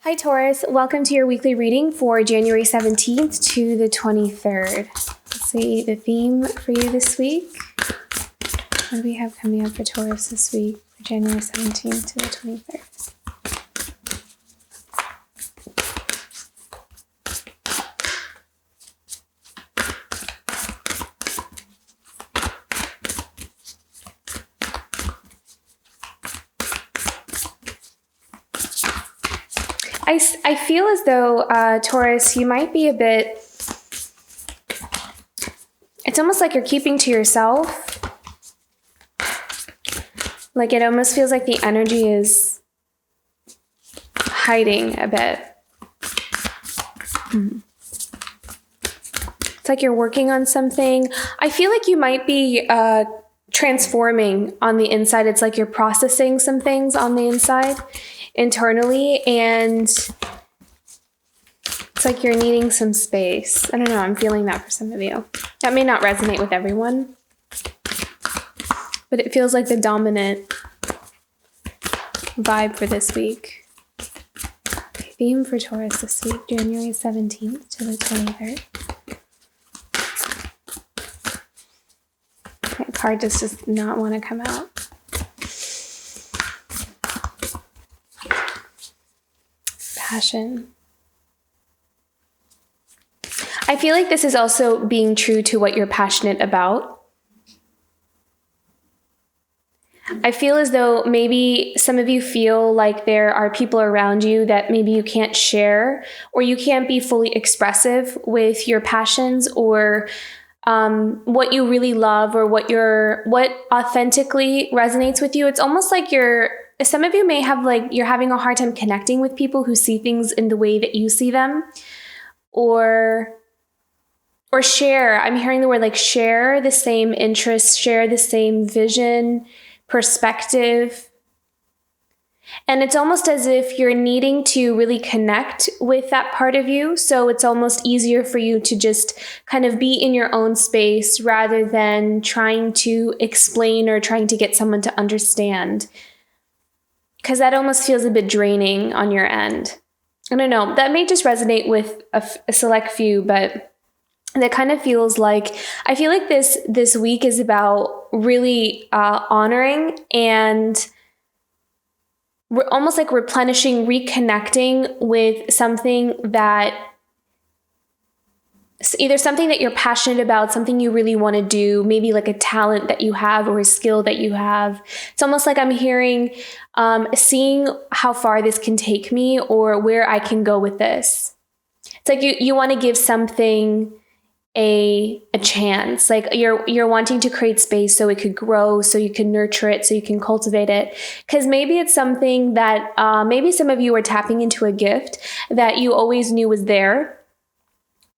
Hi Taurus, welcome to your weekly reading for January 17th to the 23rd. Let's see the theme for you this week. What do we have coming up for Taurus this week for January 17th to the 23rd? I feel as though, Taurus, you might be a bit, it's almost like you're keeping to yourself. Like it almost feels like the energy is hiding a bit. It's like you're working on something. I feel like you might be transforming on the inside. It's like you're processing some things on the inside internally, and it's like you're needing some space. I don't know, I'm feeling that for some of you. That may not resonate with everyone, but it feels like the dominant vibe for this week. Okay, theme for Taurus this week, January 17th to the 23rd. That card just does not want to come out. Passion. I feel like this is also being true to what you're passionate about. I feel as though maybe some of you feel like there are people around you that maybe you can't share, or you can't be fully expressive with your passions, or what you really love, or what authentically resonates with you. It's almost like some of you may have you're having a hard time connecting with people who see things in the way that you see them, or share. I'm hearing the word share the same interests, share the same vision, perspective. And it's almost as if you're needing to really connect with that part of you. So it's almost easier for you to just kind of be in your own space rather than trying to explain or trying to get someone to understand. Because that almost feels a bit draining on your end. I don't know. That may just resonate with a select few, but that kind of feels like, I feel like this week is about really honoring and almost like replenishing, reconnecting with something that, either something that you're passionate about, something you really want to do, maybe like a talent that you have or a skill that you have. It's almost like I'm hearing, seeing how far this can take me or where I can go with this. It's like you want to give something a chance. Like you're wanting to create space so it could grow, so you can nurture it, so you can cultivate it. Because maybe it's something that maybe some of you are tapping into a gift that you always knew was there,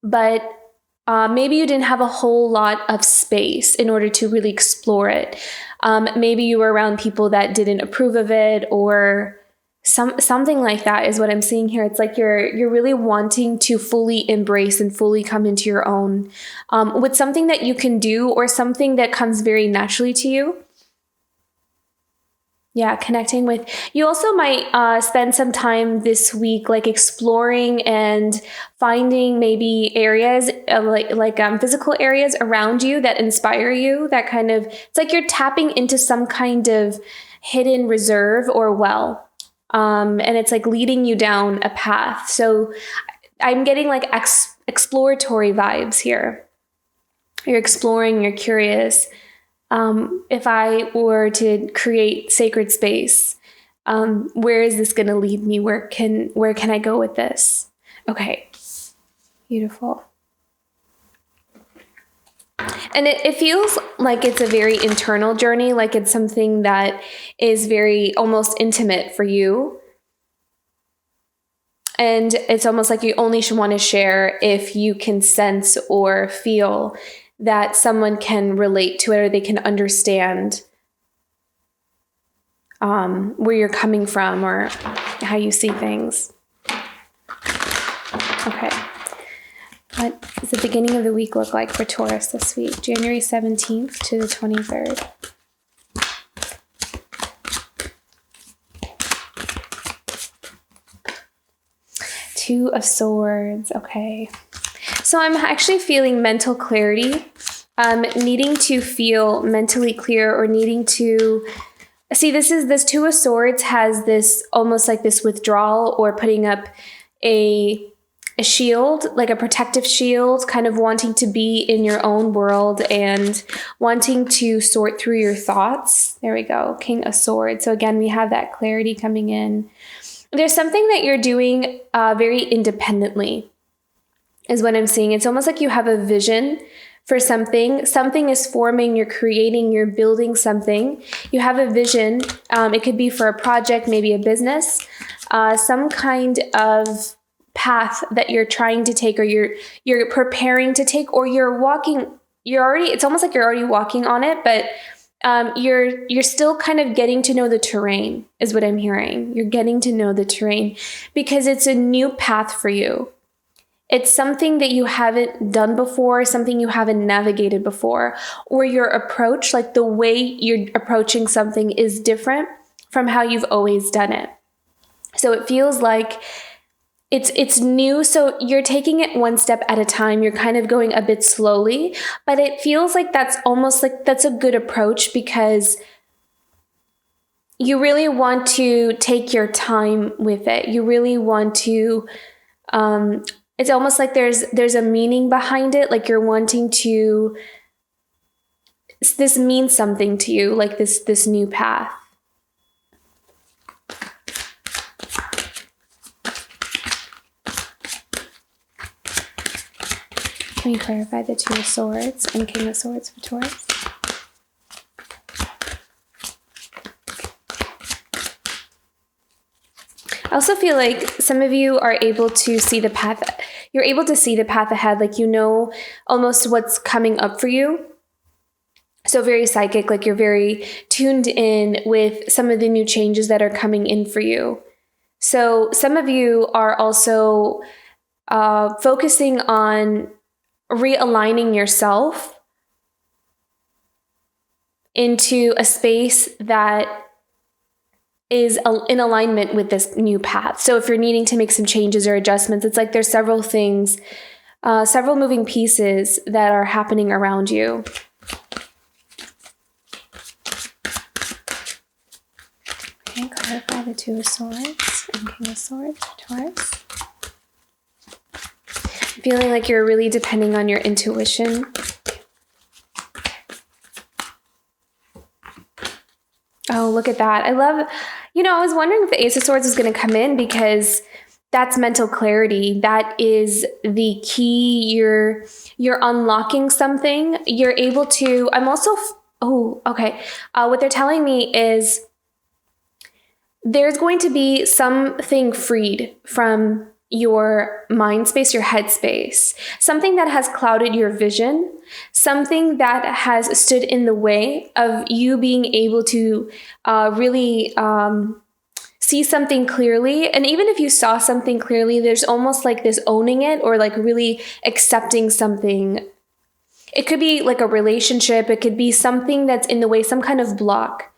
but maybe you didn't have a whole lot of space in order to really explore it. Maybe you were around people that didn't approve of it, or something like that is what I'm seeing here. It's like you're really wanting to fully embrace and fully come into your own with something that you can do, or something that comes very naturally to you. Yeah, connecting with. You also might spend some time this week exploring and finding maybe areas physical areas around you that inspire you, that kind of, it's like you're tapping into some kind of hidden reserve or well. And it's like leading you down a path. So I'm getting exploratory vibes here. You're exploring, you're curious. If I were to create sacred space, where is this going to lead me? Where can I go with this? Okay. Beautiful. And it feels like it's a very internal journey, like it's something that is very almost intimate for you. And it's almost like you only should want to share if you can sense or feel that someone can relate to it, or they can understand where you're coming from or how you see things. Okay. What does the beginning of the week look like for Taurus this week? January 17th to the 23rd. Two of Swords. Okay. So I'm actually feeling mental clarity, needing to feel mentally clear or needing to see, this Two of Swords has this almost like this withdrawal or putting up a shield, like a protective shield, kind of wanting to be in your own world and wanting to sort through your thoughts. There we go. King of Swords. So again, we have that clarity coming in. There's something that you're doing very independently is what I'm seeing. It's almost like you have a vision for something. Something is forming, you're creating, you're building something. You have a vision. It could be for a project, maybe a business, some kind of path that you're trying to take, or you're preparing to take, or it's almost like you're already walking on it, but you're still kind of getting to know the terrain is what I'm hearing. You're getting to know the terrain because it's a new path for you. It's something that you haven't done before, something you haven't navigated before, or your approach, like the way you're approaching something is different from how you've always done it. So it feels like it's new. So you're taking it one step at a time. You're kind of going a bit slowly, but it feels like that's almost like that's a good approach because you really want to take your time with it. You really want to, it's almost like there's a meaning behind it. Like you're wanting to, this means something to you, like this new path. Can you clarify the Two of Swords and King of Swords for Taurus? I also feel like some of you are able to see the path. You're able to see the path ahead, like you know almost what's coming up for you. So very psychic, like you're very tuned in with some of the new changes that are coming in for you. So some of you are also focusing on realigning yourself into a space that is in alignment with this new path. So if you're needing to make some changes or adjustments, it's like there's several things, several moving pieces that are happening around you. Okay, clarify the Two of Swords and King of Swords for Taurus. Feeling like you're really depending on your intuition. Oh, look at that. I love, I was wondering if the Ace of Swords is going to come in because that's mental clarity. That is the key. You're unlocking something. You're able to, okay. What they're telling me is there's going to be something freed from your mind space, your head space, something that has clouded your vision, something that has stood in the way of you being able to really see something clearly. And even if you saw something clearly, there's almost like this owning it or like really accepting something. It could be like a relationship. It could be something that's in the way, some kind of block.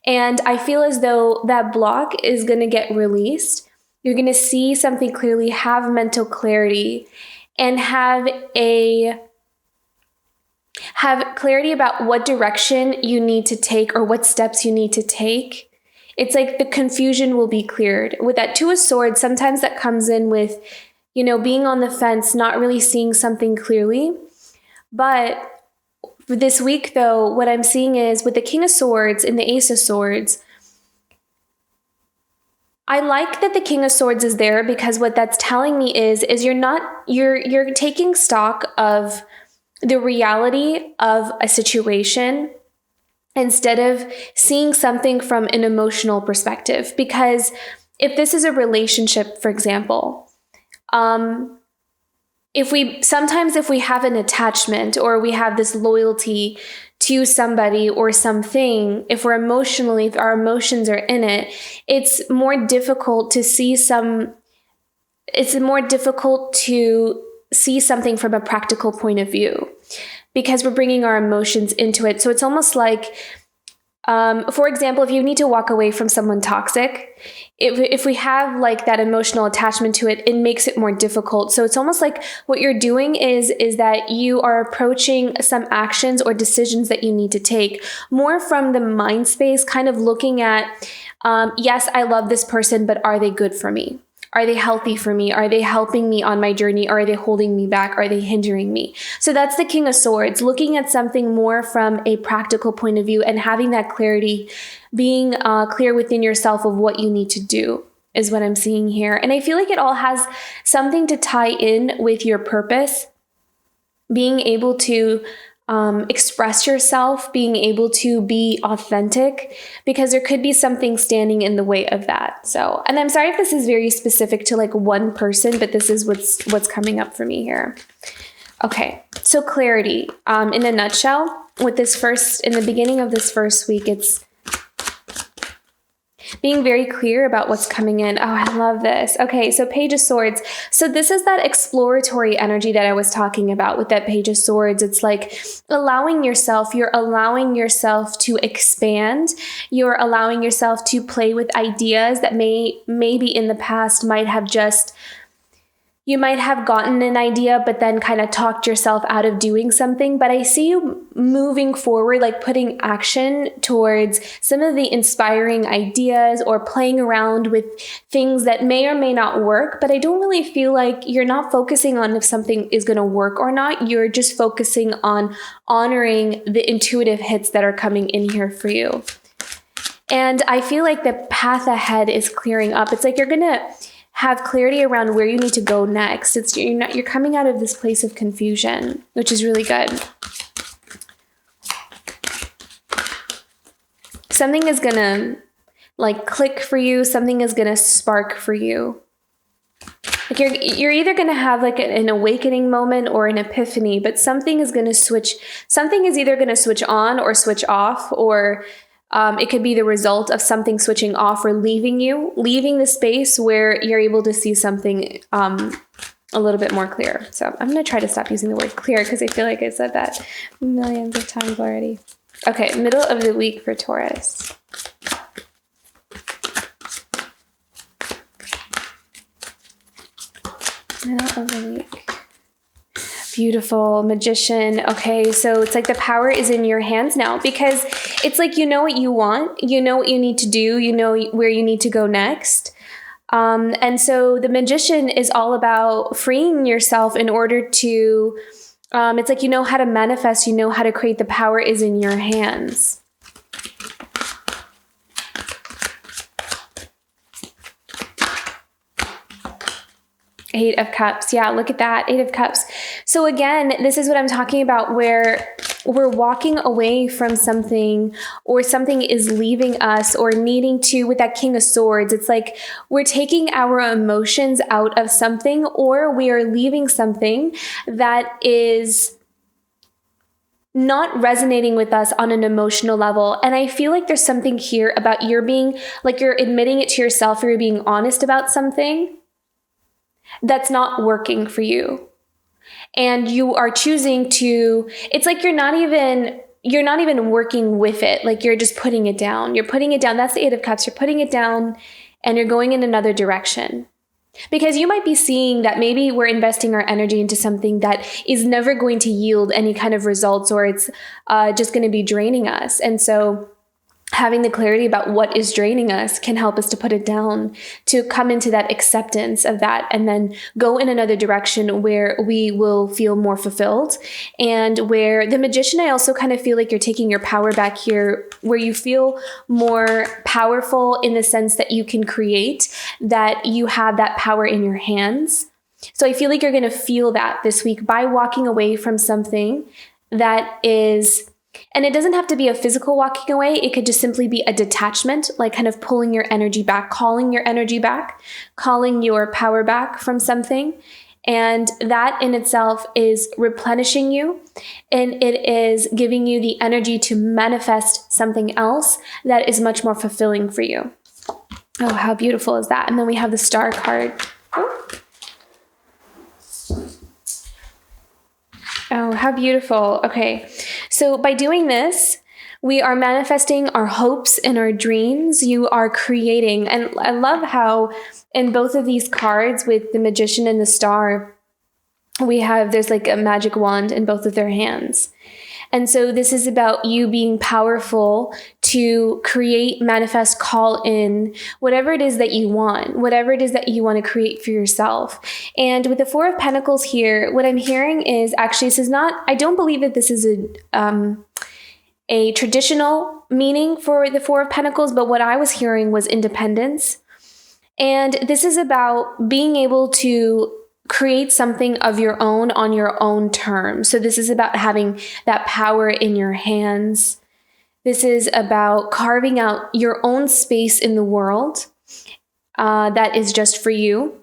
And I feel as though that block is going to get released. You're going to see something clearly, have mental clarity, and have clarity about what direction you need to take or what steps you need to take. It's like the confusion will be cleared. With that Two of Swords, sometimes that comes in with, being on the fence, not really seeing something clearly. But this week, though, what I'm seeing is with the King of Swords and the Ace of Swords, I like that the King of Swords is there because what that's telling me is you're taking stock of the reality of a situation instead of seeing something from an emotional perspective. Because if this is a relationship, for example, if we have an attachment or we have this loyalty to somebody or something, if our emotions are in it, it's more difficult to see something from a practical point of view because we're bringing our emotions into it. So it's almost like For example, if you need to walk away from someone toxic, if we have like that emotional attachment to it, it makes it more difficult. So it's almost like what you're doing is that you are approaching some actions or decisions that you need to take more from the mind space, kind of looking at, yes, I love this person, but are they good for me? Are they healthy for me? Are they helping me on my journey? Or are they holding me back? Are they hindering me? So that's the King of Swords, looking at something more from a practical point of view and having that clarity, being clear within yourself of what you need to do is what I'm seeing here. And I feel like it all has something to tie in with your purpose, being able to express yourself, being able to be authentic, because there could be something standing in the way of that. So, and I'm sorry if this is very specific to like one person, but this is what's coming up for me here. Okay, so clarity. In a nutshell, with this in the beginning of this first week, it's being very clear about what's coming in. Oh, I love this. Okay, so Page of Swords. So this is that exploratory energy that I was talking about with that Page of Swords. It's like you're allowing yourself to expand. You're allowing yourself to play with ideas that maybe in the past you might have gotten an idea, but then kind of talked yourself out of doing something. But I see you moving forward, like putting action towards some of the inspiring ideas or playing around with things that may or may not work. But I don't really feel like you're not focusing on if something is going to work or not. You're just focusing on honoring the intuitive hits that are coming in here for you. And I feel like the path ahead is clearing up. It's like you're going to have clarity around where you need to go next. You're coming out of this place of confusion, which is really good. Something is gonna like click for you. Something is gonna spark for you. Like you're either gonna have like an awakening moment or an epiphany, but something is gonna switch. Something is either gonna switch on or switch off, or it could be the result of something switching off or leaving the space where you're able to see something a little bit more clear. So I'm going to try to stop using the word clear because I feel like I said that millions of times already. Okay, middle of the week for Taurus. Middle of the week. Beautiful. Magician. Okay, so it's like the power is in your hands now, because it's like you know what you want, you know what you need to do, you know where you need to go next. And so the Magician is all about freeing yourself in order to, it's like you know how to manifest, you know how to create, the power is in your hands. Eight of Cups. Yeah, look at that. Eight of Cups. So again, this is what I'm talking about, where we're walking away from something, or something is leaving us, or needing to, with that King of Swords, it's like we're taking our emotions out of something, or we are leaving something that is not resonating with us on an emotional level. And I feel like there's something here about you're being, like you're admitting it to yourself, or you're being honest about something that's not working for you. And you are choosing to, it's like you're not even working with it. Like you're just putting it down. You're putting it down. That's the Eight of Cups. You're putting it down and you're going in another direction. Because you might be seeing that maybe we're investing our energy into something that is never going to yield any kind of results, or it's just going to be draining us. And so having the clarity about what is draining us can help us to put it down, to come into that acceptance of that, and then go in another direction where we will feel more fulfilled. And where the Magician, I also kind of feel like you're taking your power back here, where you feel more powerful in the sense that you can create, that you have that power in your hands. So I feel like you're going to feel that this week by walking away from something that is, and it doesn't have to be a physical walking away. It could just simply be a detachment, like kind of pulling your energy back, calling your energy back, calling your power back from something. And that in itself is replenishing you. And it is giving you the energy to manifest something else that is much more fulfilling for you. Oh, how beautiful is that? And then we have the Star card. Oh, how beautiful. Okay. So by doing this, We are manifesting our hopes and our dreams. You are creating. And I love how in both of these cards with the Magician and the Star, there's like a magic wand in both of their hands. And so this is about you being powerful to create, manifest, call in whatever it is that you want, whatever it is that you want to create for yourself. And with the Four of Pentacles here, what I'm hearing is actually, this is not, I don't believe that this is a traditional meaning for the Four of Pentacles, but what I was hearing was independence. And this is about being able to create something of your own on your own terms. So this is about having that power in your hands. This is about carving out your own space in the world that is just for you,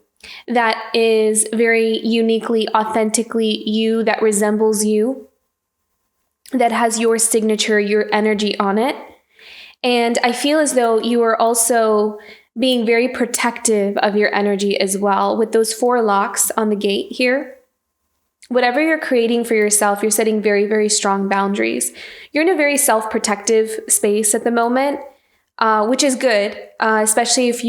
that is very uniquely, authentically you, that resembles you, that has your signature, your energy on it. And I feel as though you are also being very protective of your energy as well. With those 4 locks on the gate here, whatever you're creating for yourself, you're setting very, very strong boundaries. You're in a very self-protective space at the moment, which is good, especially if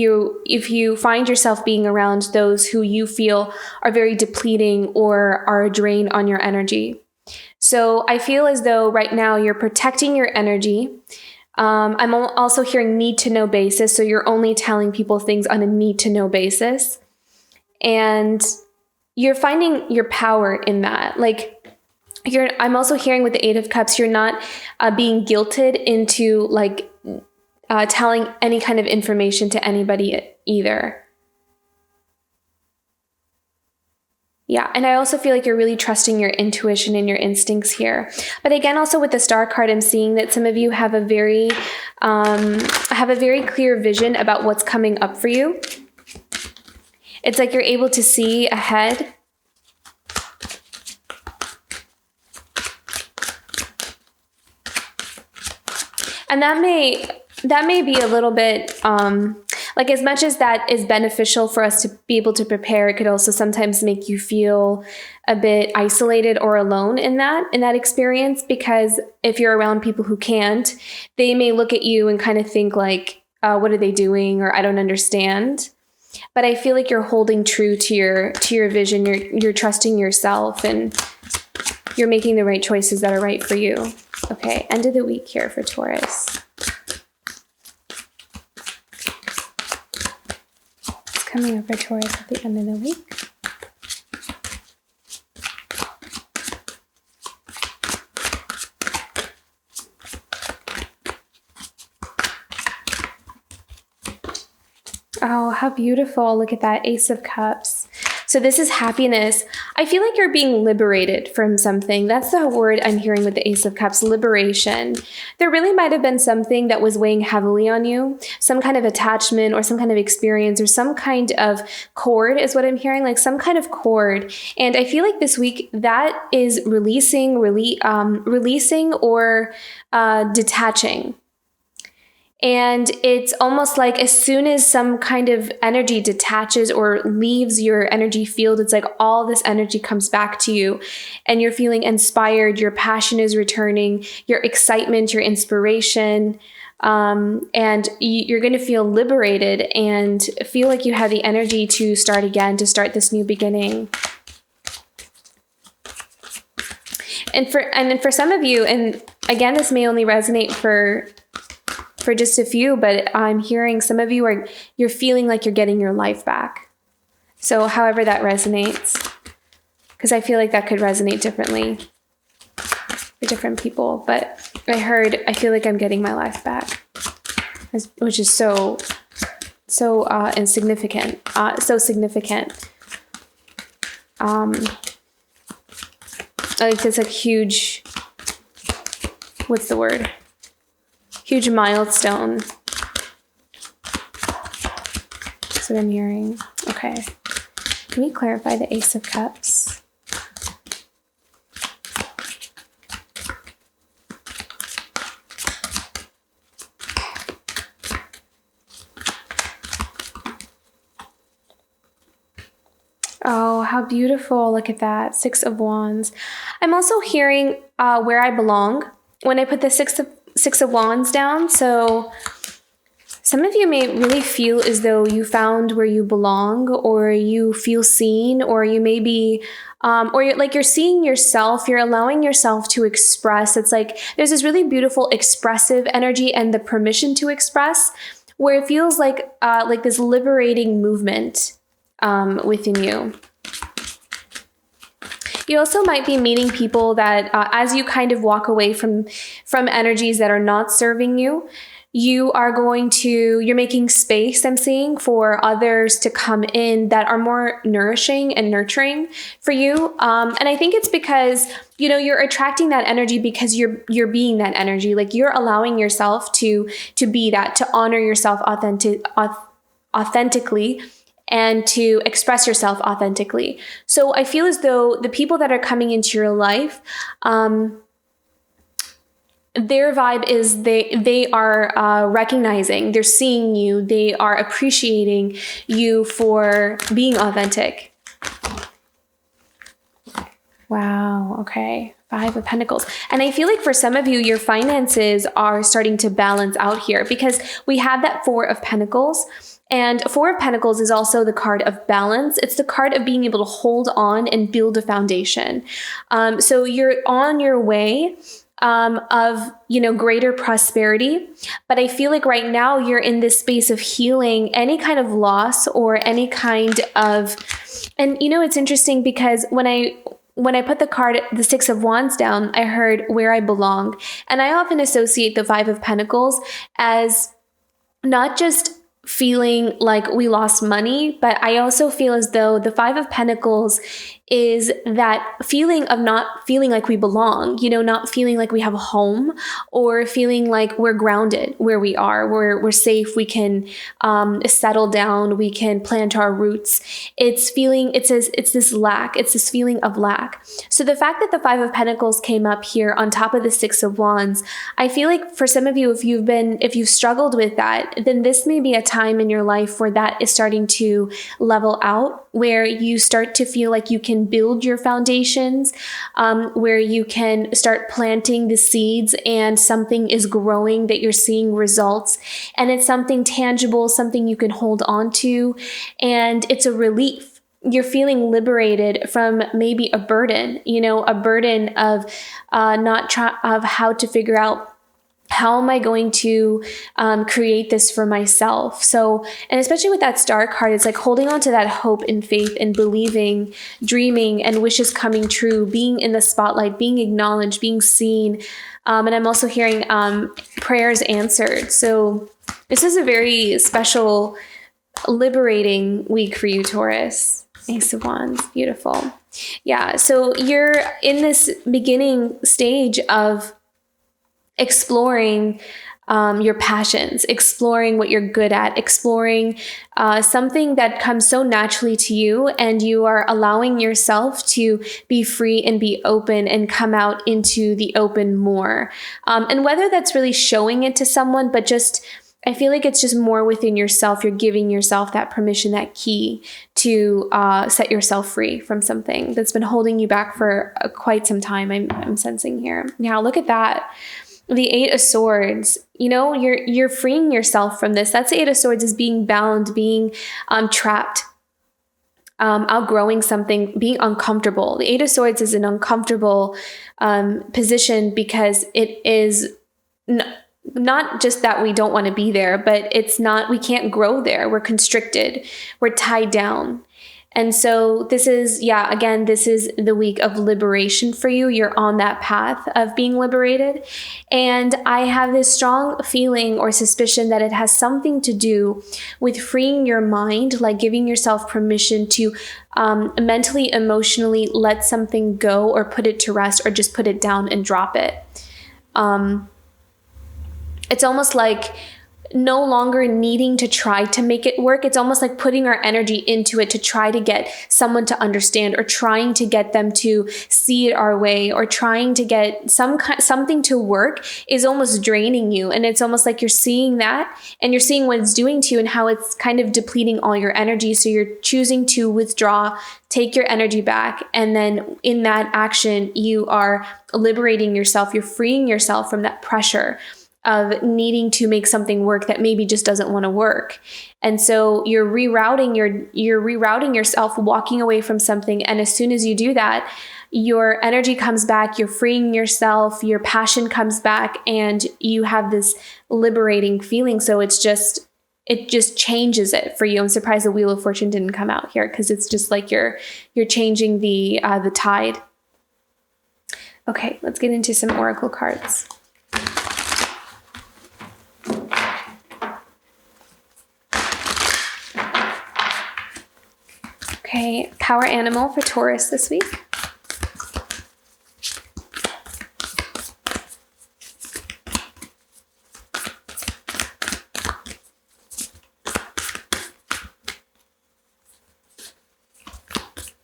you find yourself being around those who you feel are very depleting or are a drain on your energy. So I feel as though right now you're protecting your energy. I'm also hearing need to know basis. So you're only telling people things on a need to know basis. And you're finding your power in that. Like I'm also hearing with the 8 of Cups, you're not being guilted into like telling any kind of information to anybody either. Yeah, and I also feel like you're really trusting your intuition and your instincts here. But again, also with the Star card, I'm seeing that some of you have a very clear vision about what's coming up for you. It's like you're able to see ahead. And that may be a little bit like, as much as that is beneficial for us to be able to prepare, it could also sometimes make you feel a bit isolated or alone in that experience, because if you're around people who can't, they may look at you and kind of think like, what are they doing? Or I don't understand. But I feel like you're holding true to your vision. You're trusting yourself and you're making the right choices that are right for you. Okay, end of the week here for Taurus. Coming up for Taurus at the end of the week. Oh, how beautiful. Look at that Ace of Cups. So this is happiness. I feel like you're being liberated from something. That's the word I'm hearing with the Ace of Cups, liberation. There really might have been something that was weighing heavily on you, some kind of attachment or some kind of experience or some kind of cord is what I'm hearing, like some kind of cord. And I feel like this week that is releasing or detaching. And it's almost like as soon as some kind of energy detaches or leaves your energy field, it's like all this energy comes back to you and you're feeling inspired. Your passion is returning, your excitement, your inspiration, and you're going to feel liberated and feel like you have the energy to start again, to start this new beginning. And for some of you, and again, this may only resonate for just a few, but I'm hearing some of you you're feeling like you're getting your life back. So however that resonates, because I feel like that could resonate differently for different people, but I feel like I'm getting my life back, which is so insignificant, so significant. Like it's like huge, what's the word? Huge milestone. That's what I'm hearing. Okay. Can we clarify the Ace of Cups? Oh, how beautiful. Look at that. 6 of Wands. I'm also hearing where I belong. When I put the Six Six of Wands down. So some of you may really feel as though you found where you belong, or you feel seen, or you may be, or you're seeing yourself, you're allowing yourself to express. It's like there's this really beautiful expressive energy and the permission to express, where it feels like this liberating movement within you. You also might be meeting people that as you kind of walk away from energies that are not serving you, you're making space, I'm seeing, for others to come in that are more nourishing and nurturing for you. And I think it's because, you're attracting that energy because you're being that energy. Like, you're allowing yourself to be that, to honor yourself authentically, and to express yourself authentically. So I feel as though the people that are coming into your life, their vibe is they are recognizing, they're seeing you, they are appreciating you for being authentic. Wow, okay. 5 of Pentacles. And I feel like for some of you, your finances are starting to balance out here, because we have that 4 of Pentacles. And 4 of Pentacles is also the card of balance. It's the card of being able to hold on and build a foundation. So you're on your way of greater prosperity. But I feel like right now you're in this space of healing any kind of loss or any kind of, and it's interesting because when I put the 6 of Wands down, I heard where I belong. And I often associate the 5 of Pentacles as not just feeling like we lost money, but I also feel as though the 5 of Pentacles is that feeling of not feeling like we belong, not feeling like we have a home, or feeling like we're grounded where we are, we're safe, we can settle down, we can plant our roots. It's this lack, it's this feeling of lack. So the fact that the 5 of Pentacles came up here on top of the 6 of Wands, I feel like for some of you, if you've struggled with that, then this may be a time in your life where that is starting to level out, where you start to feel like you can build your foundations, where you can start planting the seeds and something is growing, that you're seeing results, and it's something tangible, something you can hold on to, and it's a relief. You're feeling liberated from maybe a burden, a burden of of how to figure out, how am I going to create this for myself? So, and especially with that Star card, it's like holding on to that hope and faith and believing, dreaming, and wishes coming true, being in the spotlight, being acknowledged, being seen. And I'm also hearing prayers answered. So this is a very special, liberating week for you, Taurus. Ace of Wands, beautiful. Yeah, so you're in this beginning stage of exploring your passions, exploring what you're good at, exploring something that comes so naturally to you, and you are allowing yourself to be free and be open and come out into the open more. And whether that's really showing it to someone, but just, I feel like it's just more within yourself. You're giving yourself that permission, that key to set yourself free from something that's been holding you back for quite some time. I'm sensing here. Now look at that. The 8 of Swords, you're freeing yourself from this. That's the 8 of Swords, is being bound, being trapped, outgrowing something, being uncomfortable. The 8 of Swords is an uncomfortable position, because it is not just that we don't want to be there, but we can't grow there. We're constricted. We're tied down. And so this is the week of liberation for you. You're on that path of being liberated. And I have this strong feeling or suspicion that it has something to do with freeing your mind, like giving yourself permission to mentally, emotionally let something go, or put it to rest, or just put it down and drop it. It's almost like no longer needing to try to make it work. It's almost like putting our energy into it to try to get someone to understand, or trying to get them to see it our way, or trying to get something to work is almost draining you. And it's almost like you're seeing that, and you're seeing what it's doing to you and how it's kind of depleting all your energy. So you're choosing to withdraw, take your energy back. And then in that action, you are liberating yourself. You're freeing yourself from that pressure of needing to make something work that maybe just doesn't want to work. And so you're rerouting yourself, walking away from something. And as soon as you do that, your energy comes back, you're freeing yourself, your passion comes back, and you have this liberating feeling. So it just changes it for you. I'm surprised the Wheel of Fortune didn't come out here, because it's just like you're changing the tide. Okay, let's get into some oracle cards. Okay, power animal for Taurus this week.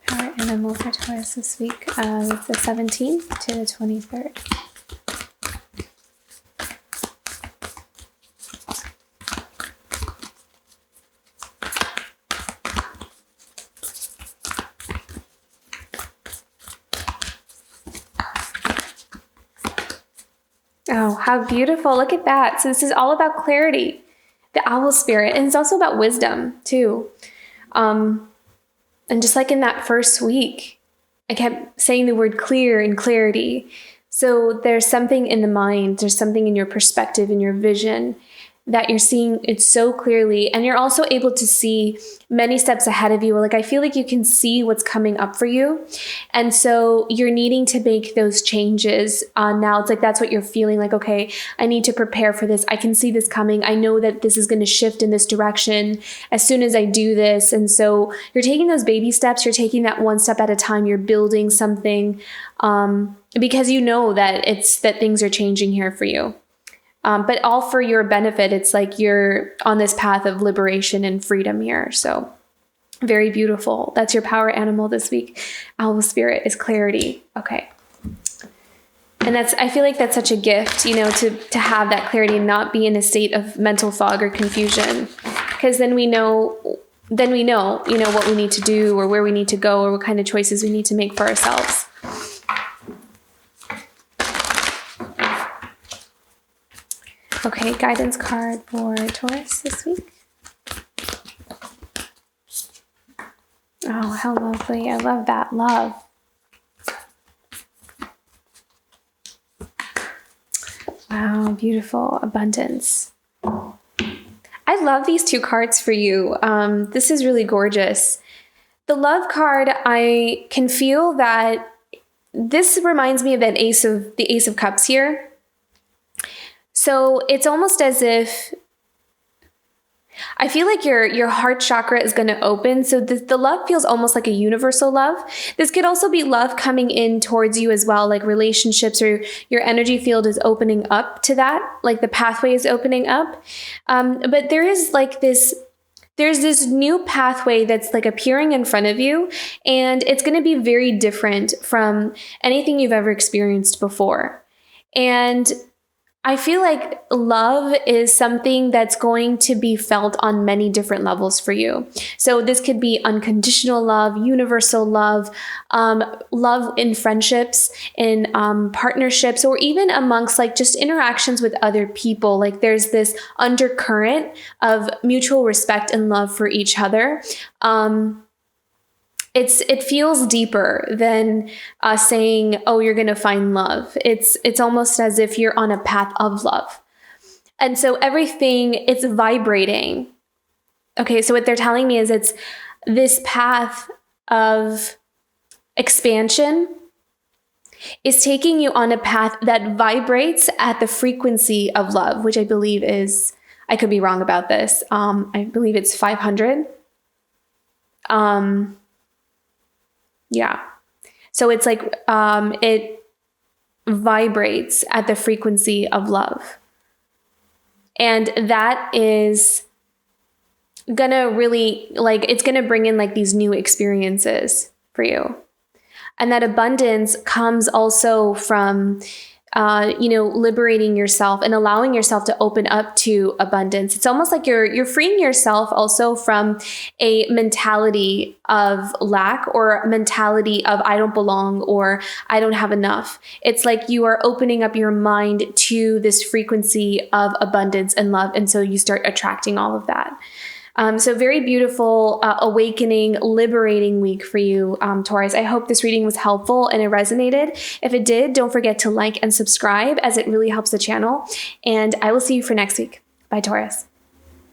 Power animal for Taurus this week of the 17th to the 23rd. Oh, how beautiful. Look at that. So this is all about clarity, the owl spirit. And it's also about wisdom too. And just like in that first week, I kept saying the word clear and clarity. So there's something in the mind, there's something in your perspective, in your vision, that you're seeing it so clearly. And you're also able to see many steps ahead of you. Like, I feel like you can see what's coming up for you. And so you're needing to make those changes now. It's like, that's what you're feeling like, okay, I need to prepare for this. I can see this coming. I know that this is going to shift in this direction as soon as I do this. And so you're taking those baby steps. You're taking that one step at a time. You're building something because you know that things are changing here for you. But all for your benefit. It's like you're on this path of liberation and freedom here. So very beautiful. That's your power animal this week. Owl spirit is clarity. Okay. And I feel like that's such a gift, to have that clarity and not be in a state of mental fog or confusion. Because then we know, what we need to do or where we need to go or what kind of choices we need to make for ourselves. Okay, guidance card for Taurus this week. Oh, how lovely. I love that. Love. Wow, beautiful. Abundance. I love these two cards for you. This is really gorgeous. The love card, I can feel that this reminds me of the Ace of Cups here. So it's almost as if I feel like your heart chakra is going to open. So the love feels almost like a universal love. This could also be love coming in towards you as well, like relationships, or your energy field is opening up to that, like the pathway is opening up. But there's this new pathway that's like appearing in front of you, and it's going to be very different from anything you've ever experienced before. And I feel like love is something that's going to be felt on many different levels for you. So this could be unconditional love, universal love, love in friendships, in partnerships, or even amongst like just interactions with other people. Like there's this undercurrent of mutual respect and love for each other. It feels deeper than saying, oh, you're going to find love. It's almost as if you're on a path of love. And so everything, it's vibrating. Okay, so what they're telling me is it's this path of expansion is taking you on a path that vibrates at the frequency of love, which I believe is, I could be wrong about this. I believe it's 500. Yeah. So it's like, it vibrates at the frequency of love. And that is gonna really, like, it's gonna bring in like these new experiences for you. And that abundance comes also from liberating yourself and allowing yourself to open up to abundance. It's almost like you're freeing yourself also from a mentality of lack or mentality of I don't belong or I don't have enough. It's like you are opening up your mind to this frequency of abundance and love. And so you start attracting all of that. So very beautiful, awakening, liberating week for you, Taurus. I hope this reading was helpful and it resonated. If it did, don't forget to like and subscribe as it really helps the channel. And I will see you for next week. Bye, Taurus.